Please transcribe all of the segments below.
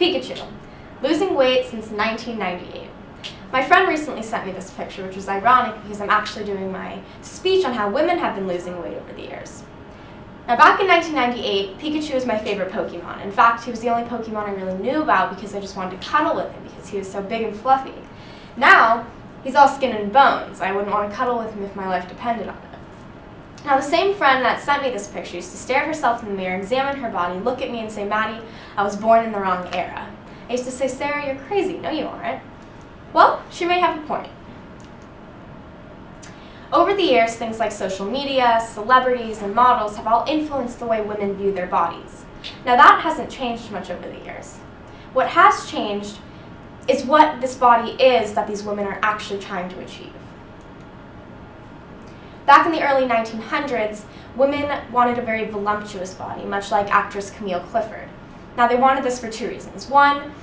Pikachu, losing weight since 1998. My friend recently sent me this picture, which was ironic because I'm actually doing my speech on how women have been losing weight over the years. Now, back in 1998, Pikachu was my favorite Pokemon. In fact, he was the only Pokemon I really knew about because I just wanted to cuddle with him because he was so big and fluffy. Now, he's all skin and bones. I wouldn't want to cuddle with him if my life depended on it. Now, the same friend that sent me this picture used to stare at herself in the mirror, examine her body, look at me and say, "Maddie, I was born in the wrong era." I used to say, "Sarah, you're crazy." "No, you aren't." Well, she may have a point. Over the years, things like social media, celebrities, and models have all influenced the way women view their bodies. Now, that hasn't changed much over the years. What has changed is what this body is that these women are actually trying to achieve. Back in the early 1900s, women wanted a very voluptuous body, much like actress Camille Clifford. Now, they wanted this for two reasons. One,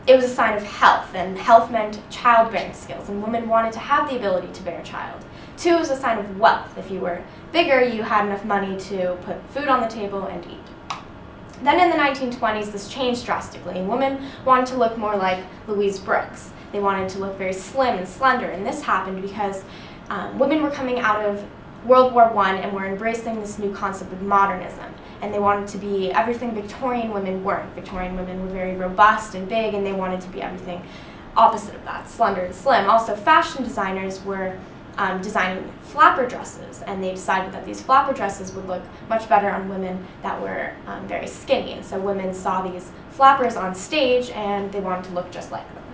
it was a sign of health, and health meant childbearing skills, and women wanted to have the ability to bear a child. Two, it was a sign of wealth. If you were bigger, you had enough money to put food on the table and eat. Then in the 1920s, this changed drastically, and women wanted to look more like Louise Brooks. They wanted to look very slim and slender, and this happened because women were coming out of World War I and were embracing this new concept of modernism, and they wanted to be everything Victorian women weren't. Victorian women were very robust and big, and they wanted to be everything opposite of that, slender and slim. Also, fashion designers were designing flapper dresses, and they decided that these flapper dresses would look much better on women that were very skinny, and so women saw these flappers on stage and they wanted to look just like them.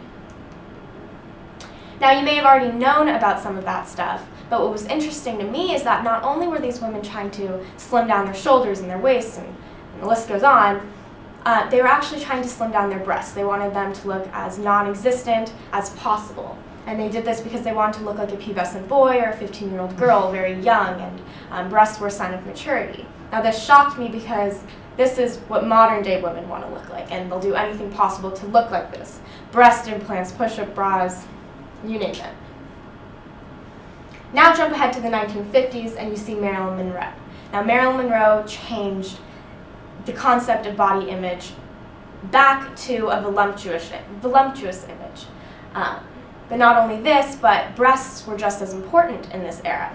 Now, you may have already known about some of that stuff, but what was interesting to me is that not only were these women trying to slim down their shoulders and their waists, and the list goes on, they were actually trying to slim down their breasts. They wanted them to look as non-existent as possible. And they did this because they wanted to look like a pubescent boy or a 15-year-old girl, very young, and breasts were a sign of maturity. Now, this shocked me because this is what modern-day women want to look like, and they'll do anything possible to look like this. Breast implants, push-up bras, you name it. Now jump ahead to the 1950s and you see Marilyn Monroe. Now, Marilyn Monroe changed the concept of body image back to a voluptuous image. But not only this, but breasts were just as important in this era.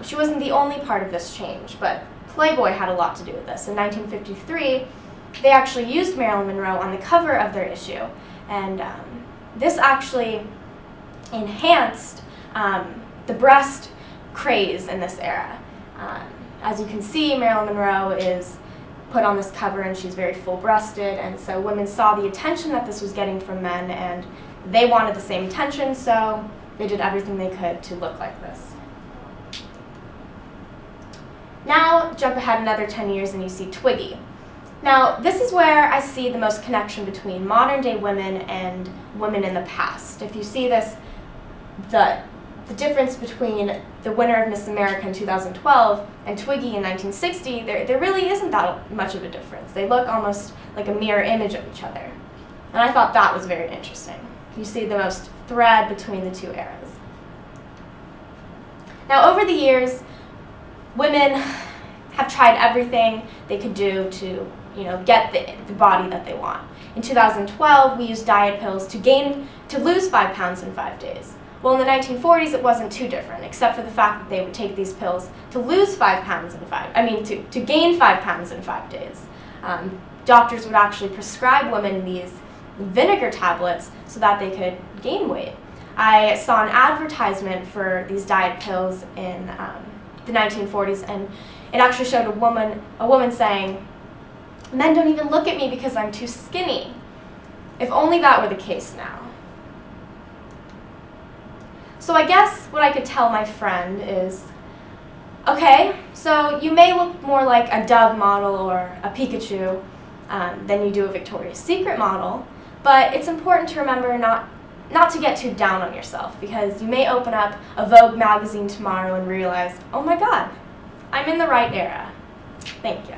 She wasn't the only part of this change, but Playboy had a lot to do with this. In 1953, they actually used Marilyn Monroe on the cover of their issue, and this actually enhanced the breast craze in this era. As you can see, Marilyn Monroe is put on this cover and she's very full-breasted, and so women saw the attention that this was getting from men, and they wanted the same attention, so they did everything they could to look like this. Now, jump ahead another 10 years and you see Twiggy. Now, this is where I see the most connection between modern-day women and women in the past. If you see this, the difference between the winner of Miss America in 2012 and Twiggy in 1960, there really isn't that much of a difference. They look almost like a mirror image of each other. And I thought that was very interesting. You see the most thread between the two eras. Now, over the years, women have tried everything they could do to, get the body that they want. In 2012, we used diet pills to lose 5 pounds in 5 days. Well, in the 1940s, it wasn't too different, except for the fact that they would take these pills to lose 5 pounds to gain 5 pounds in 5 days. Doctors would actually prescribe women these vinegar tablets so that they could gain weight. I saw an advertisement for these diet pills in the 1940s, and it actually showed a woman saying, "Men don't even look at me because I'm too skinny." If only that were the case now. So I guess what I could tell my friend is, okay, so you may look more like a Dove model or a Pikachu than you do a Victoria's Secret model, but it's important to remember not to get too down on yourself, because you may open up a Vogue magazine tomorrow and realize, oh my God, I'm in the right era. Thank you.